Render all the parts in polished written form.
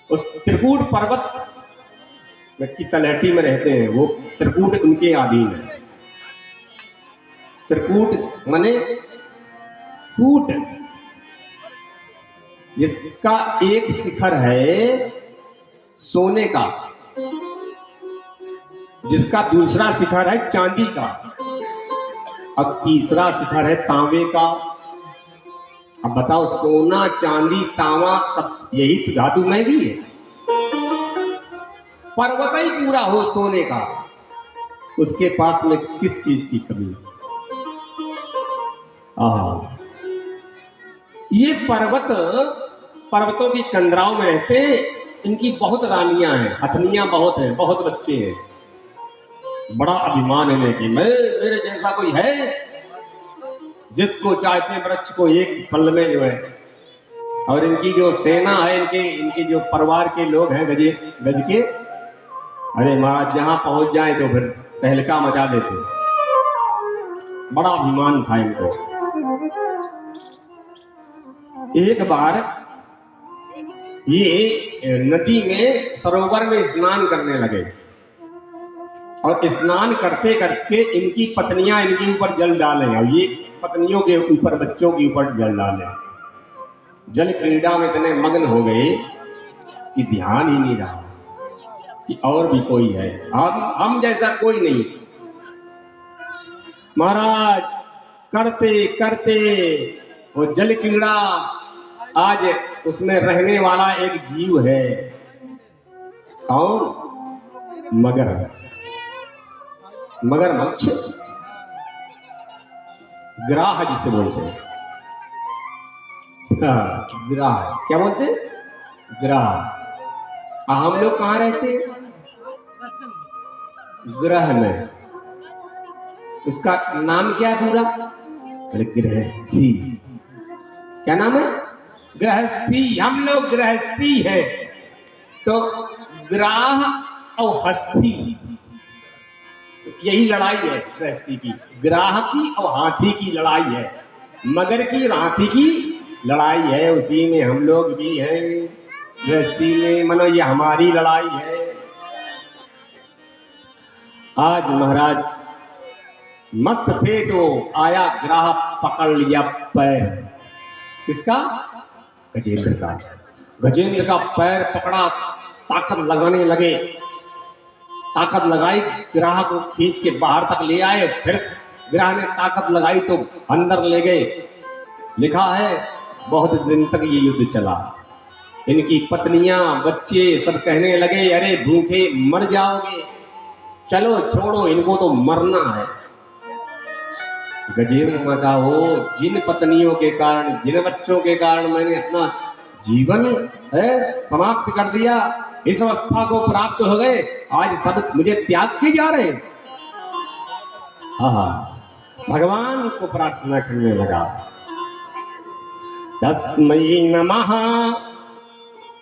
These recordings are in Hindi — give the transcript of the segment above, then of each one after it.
उस त्रिकूट पर्वत की तलहटी में रहते हैं, वो त्रिकूट उनके अधीन है। त्रिकूट माने कूट, जिसका एक शिखर है सोने का, जिसका दूसरा शिखर है चांदी का, अब तीसरा शिखर है तांबे का। अब बताओ, सोना चांदी तांबा सब यही तो धातु महंगी है। पर्वत ही पूरा हो सोने का, उसके पास में किस चीज की कमी? ये पर्वतों की कंदराओं में रहते हैं। इनकी बहुत रानियां हैं, हथनियां बहुत हैं, बहुत बच्चे हैं। बड़ा अभिमान है कि मेरे जैसा कोई है? जिसको चाहते वृक्ष को एक पल में जो है। और इनकी जो सेना है, इनके जो परिवार के लोग हैं गज के, अरे महाराज जहां पहुंच जाए तो फिर तहलका मचा देते। बड़ा अभिमान था इनको। एक बार ये नदी में, सरोवर में स्नान करने लगे, और स्नान करते करते इनकी पत्नियां इनके ऊपर जल डालें, और ये पत्नियों के ऊपर, बच्चों के ऊपर जल डालें। जल क्रीड़ा में इतने मग्न हो गए कि ध्यान ही नहीं रहा कि और भी कोई है, हम जैसा कोई नहीं। महाराज करते करते वो जल क्रीड़ा, आज उसमें रहने वाला एक जीव है, कौन? मगरमच्छ, ग्राह जिसे बोलते हैं। ग्राह, क्या बोलते हैं? ग्राह। हम लोग कहाँ रहते हैं? ग्रह में। उसका नाम क्या है पूरा? गृहस्थी। क्या नाम है? गृहस्थी। हम लोग गृहस्थी है। तो ग्राह और हस्ती, यही लड़ाई है गृहस्थी की। ग्राह की और हाथी की लड़ाई है, मगर की और हाथी की लड़ाई है। उसी में हम लोग भी हैं गृहस्थी में, मनो ये हमारी लड़ाई है। आज महाराज मस्त थे तो आया ग्राह, पकड़ लिया पैर। किसका? गजेंद्र का। गजेंद्र का पैर पकड़ा, ताकत लगाने लगे। ताकत लगाई, ग्राह को खींच के बाहर तक ले आए। फिर ग्राह ने ताकत लगाई तो अंदर ले गए। लिखा है बहुत दिन तक ये युद्ध चला। इनकी पत्नियां, बच्चे सब कहने लगे, अरे भूखे मर जाओगे, चलो छोड़ो, इनको तो मरना है। गजेंद्र ने कहा, हो जिन पत्नियों के कारण, जिन बच्चों के कारण मैंने अपना जीवन है समाप्त कर दिया, इस अवस्था को प्राप्त हो गए, आज सब मुझे त्याग के जा रहे। भगवान को प्रार्थना करने लगा, तस्मै नमः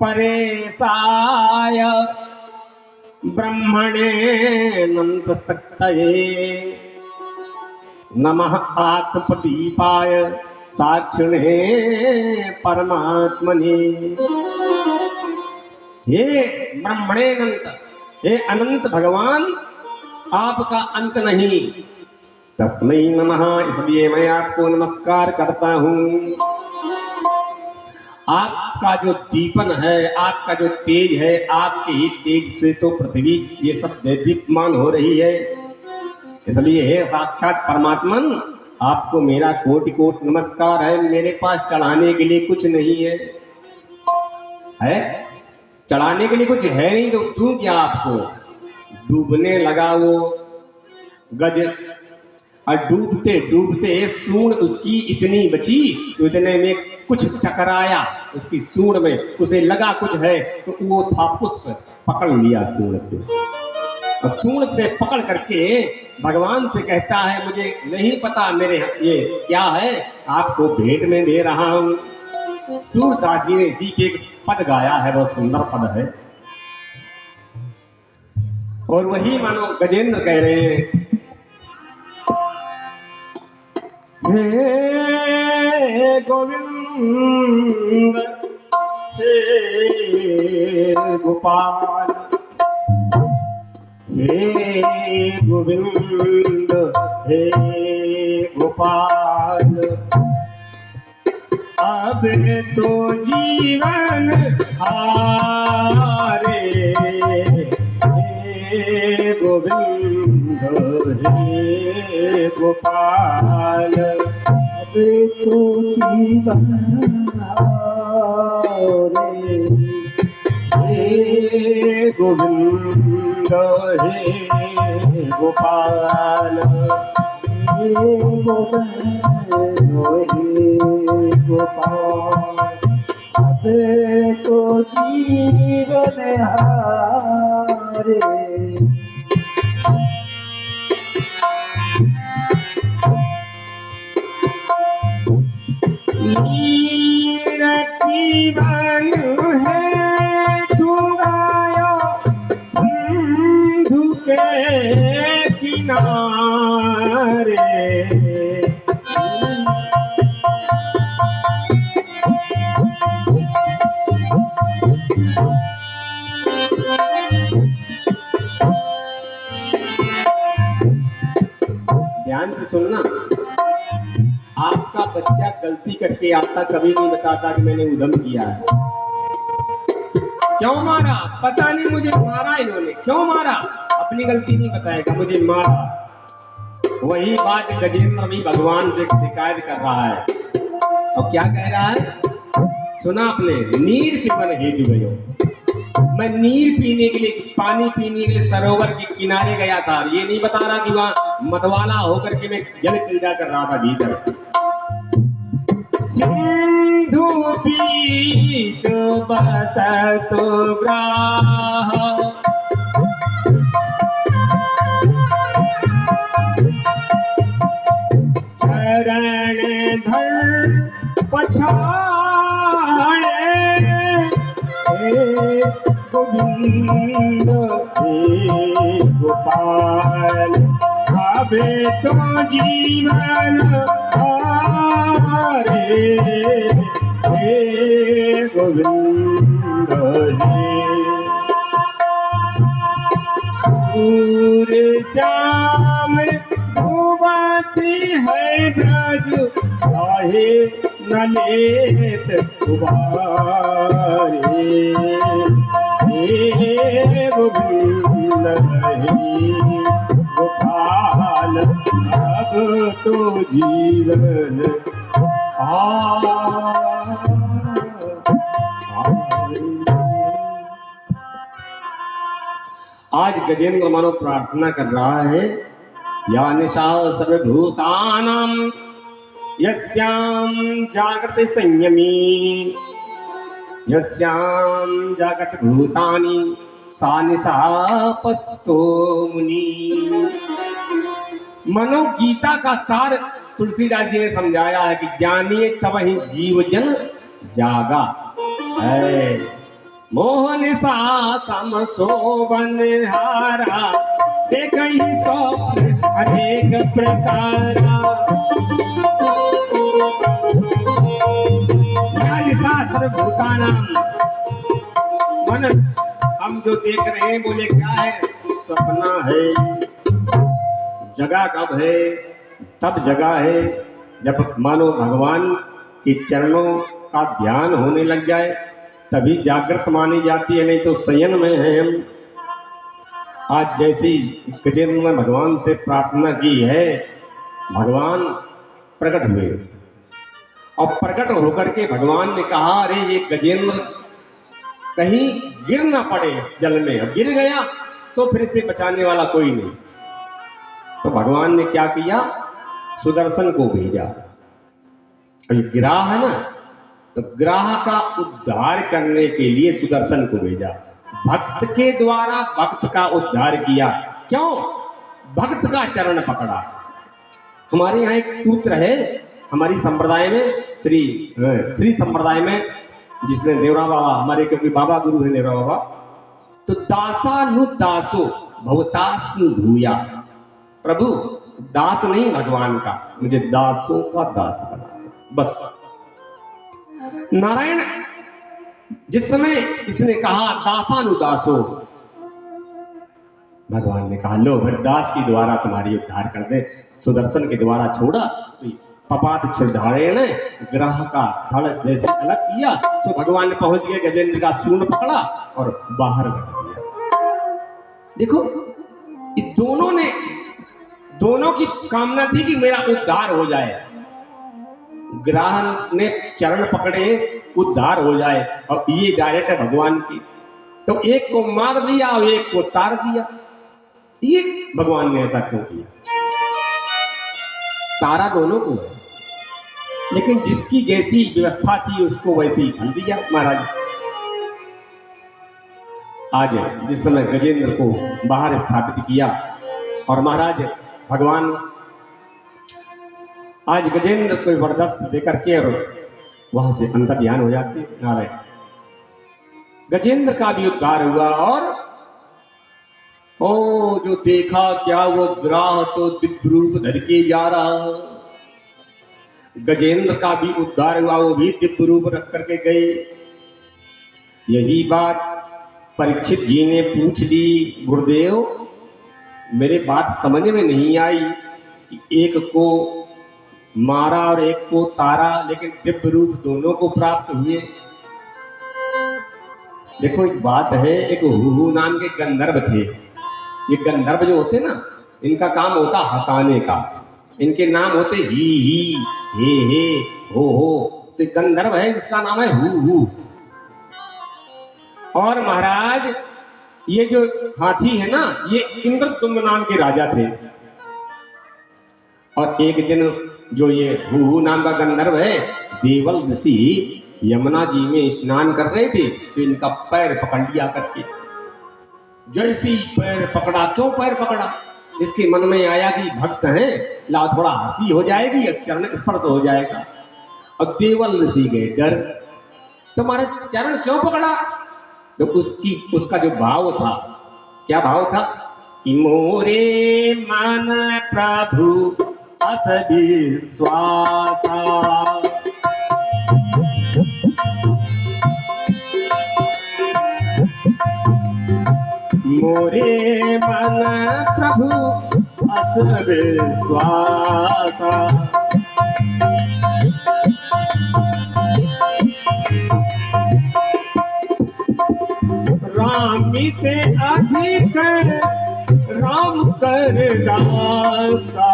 परेशाय ब्रह्मणे अनंत शक्तये, नमः आत्मप्रदीपाय साक्षिणे परमात्मने। हे ब्रह्मणे अनंत, हे अनंत भगवान, आपका अंत नहीं। तस्मै नमः, इसलिए मैं आपको नमस्कार करता हूँ। आपका जो दीपन है, आपका जो तेज है, आपके ही तेज से तो पृथ्वी ये सब दीप्यमान हो रही है। इसलिए हे साक्षात परमात्मन, आपको मेरा कोटि कोटि नमस्कार है। मेरे पास चढ़ाने के लिए कुछ नहीं है, चढ़ाने के लिए कुछ है नहीं, तो दूं क्या आपको? डूबने लगा वो गज, और डूबते डूबते सूंड उसकी इतनी बची, तो इतने में कुछ टकराया उसकी सूंड में, उसे लगा कुछ है, तो वो था पुष्प, पकड़ लिया सूंड से। और सूंड से पकड़ करके भगवान से कहता है, मुझे नहीं पता मेरे ये क्या है, आपको भेंट में दे रहा हूं। सूरदास जी ने इसी के एक पद गाया है, बहुत सुंदर पद है, और वही मानो गजेंद्र कह रहे हैं, हे गोविंद हे गोपाल, हे गोविंद, हे गोपाल, अब तो जीवन हारे, हे गोविंद, हे गोपाल, अब तो जीवन हारे, हे गोविंद, हे गोपाल, हे गोविंद, हे गोपाल, अब तो जीवन हारे। जीवन है तू गाया सिंधु के किनारे, ध्यान से सुनना। आपका बच्चा गलती करके आता कभी नहीं बताता कि मैंने उधम किया है। क्यों मारा पता नहीं, मुझे मारा इन्होंने, क्यों मारा अपनी गलती नहीं बताएगा, मुझे मारा। वही बात गजेंद्र भी भगवान से शिकायत कर रहा है। और क्या कह रहा है सुना आपने, नीर पिबन हेतु गयो, मैं नीर पीने के लिए, पानी पीने के लिए सरोवर के किनारे गया था। ये नहीं बता रहा कि वहां मतवाला होकर के मैं जल क्रीड़ा कर रहा था भीतर। सिंधु बीच बसतो ग्राह, चरण धर पछाड़े, हे गोविंद, हे गोपाल, अबे तो जीवन हारे, हे गोविंद, हे सूर्य श्याम भुवती है ब्रज, काहे न लेत उबारे, हे गोविंद, हे गोपाल, अब तो जीवन आज गजेंद्र मानो प्रार्थना कर रहा है, या निशा सर्वभूतानां यस्यां जागृते संयमी, यस्यां जागृत भूतानि सा निशा पस्तो मुनि। मनो गीता का सार तुलसीदास जी ने समझाया है कि जानिए तब ही जीव जन जागा है। मोहन सा सम शोभन हारा, देखहि स्वप्न अनेक प्रकारा, शास्त्र भूतानां मन, हम जो देख रहे हैं बोले क्या है, सपना है। जगह कब है, तब जगह है जब मानो भगवान के चरणों का ध्यान होने लग जाए, तभी जागृत मानी जाती है, नहीं तो शयन में है हम। आज जैसी गजेंद्र ने भगवान से प्रार्थना की है, भगवान प्रकट हुए और प्रकट होकर के भगवान ने कहा, अरे ये गजेंद्र कहीं गिर ना पड़े इस जल में, और गिर गया तो फिर इसे बचाने वाला कोई नहीं। तो भगवान ने क्या किया, सुदर्शन को भेजा। और ये गिरा है ना, तो ग्राह का उद्धार करने के लिए सुदर्शन को भेजा। भक्त के द्वारा भक्त का उद्धार किया। क्यों? भक्त का चरण पकड़ा। हमारे यहाँ एक सूत्र है, हमारी संप्रदाय में, श्री संप्रदाय में, जिसने देवरा बाबा हमारे, क्योंकि बाबा गुरु है देवरा बाबा, तो दासानु दासो भवतास्नु भूया। प्रभु दास नहीं भगवान का, मुझे दासों का दास बना, बस। नारायण जिस समय इसने कहा दासानुदासो, भगवान ने कहा लो भरदास के द्वारा तुम्हारी उद्धार कर दे। सुदर्शन के द्वारा छोड़ा, पपात छिड़धारेण ग्रह का धड़ जैसे अलग किया, तो भगवान ने पहुंच गए, गजेंद्र का सूंड पकड़ा और बाहर रख दिया। देखो ये दोनों की कामना थी कि मेरा उद्धार हो जाए। ग्रह ने चरण पकड़े उद्धार हो जाए, और ये डायरेक्ट है भगवान की। तो एक को मार दिया और एक को तार दिया। ये भगवान ने ऐसा क्यों किया? तारा दोनों को है, लेकिन जिसकी जैसी व्यवस्था थी उसको वैसे ही फल दिया महाराज। आज जिस समय गजेंद्र को बाहर स्थापित किया, और महाराज भगवान आज गजेंद्र को वरदस्त देकर के और वहां से अंतर्ध्यान हो जाते नारायण। गजेंद्र का भी उद्धार हुआ, और ओ जो देखा क्या वो ग्राह तो दिव्य रूप धर के जा रहा। गजेंद्र का भी उद्धार हुआ, वो भी दिव्य रूप रख करके गए। यही बात परीक्षित जी ने पूछ ली, गुरुदेव मेरे बात समझ में नहीं आई कि एक को मारा और एक को तारा, लेकिन दिव्य रूप दोनों को प्राप्त हुए। देखो एक बात है, एक हुहू नाम के गंधर्व थे। ये गंधर्व जो होते ना, इनका काम होता हंसाने का। इनके नाम होते ही, हे, हो। तो गंधर्व है जिसका नाम है हु। और महाराज ये जो हाथी है ना, ये इंद्रदुम्न नाम के राजा थे। और एक दिन जो ये हु नाम का गंधर्व है, देवल ऋषि यमुना जी में स्नान कर रहे थे, तो इनका पैर पकड़ लिया करके। जैसे ही पैर पकड़ा, क्यों पैर पकड़ा? इसके मन में आया कि भक्त हैं, ला थोड़ा हंसी हो जाएगी, चरण स्पर्श हो जाएगा। और देवल ऋषि गए डर, तुम्हारा चरण क्यों पकड़ा? तो उसका जो भाव था, क्या भाव था कि मोरे मन प्रभु अस विश्वासा, मोरे मन प्रभु अस विश्वासा। रामिते अधिक राम कर दासा,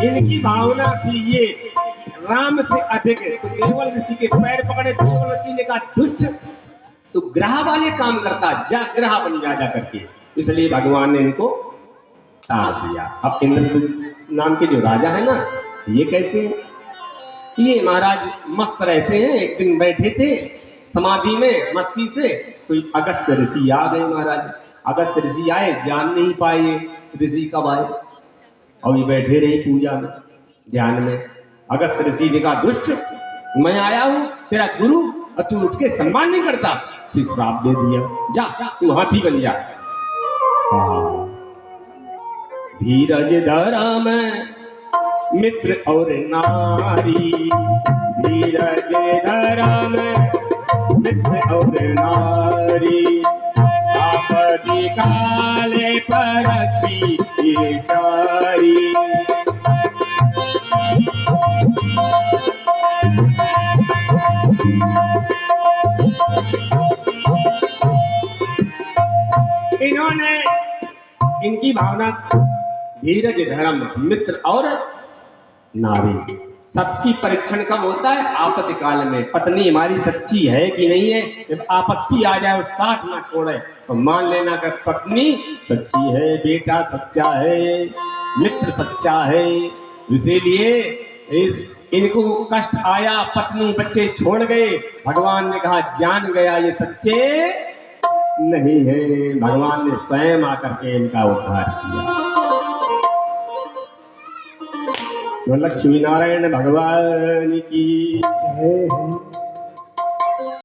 इनकी भावना थी ये राम से अधिक। तो देवल ऋषि के पैर पकड़े, देवल ऋषि ने कहा दुष्ट तो ग्रह वाले काम करता, जा ग्रह बन जा करके। इसलिए भगवान ने इनको तार दिया। अब इंद्र नाम के जो राजा है ना, ये कैसे? ये महाराज मस्त रहते हैं। एक दिन बैठे थे समाधि में मस्ती से, तो अगस्त ऋषि आ गए महाराज। अगस्त ऋषि आए, जान नहीं पाए ऋषि कब आए, और ये बैठे रहे पूजा में ध्यान में। अगस्त ऋषि ने कहा दुष्ट मैं आया हूं तेरा गुरु, और तू उठ के सम्मान नहीं करता। फिर श्राप दे दिया, जा तू हाथी बन जा। धीरज धरा मैं मित्र और नारी, धीरज धरा मैं मित्र और नारी, आपदी काले पर रखी चारी। इन्होंने इनकी भावना धीरज धर्म मित्र और नारी। सबकी परीक्षण कब होता है? आपत्ति काल में। पत्नी हमारी सच्ची है कि नहीं है, जब आपत्ति आ जाए और साथ ना छोड़े तो मान लेना कि पत्नी सच्ची है, बेटा सच्चा है, मित्र सच्चा है। इसीलिए इनको कष्ट आया, पत्नी बच्चे छोड़ गए। भगवान ने कहा जान गया ये सच्चे नहीं है। भगवान ने स्वयं आकर के इनका उद्धार किया। तो लक्ष्मी नारायण भगवान की जय।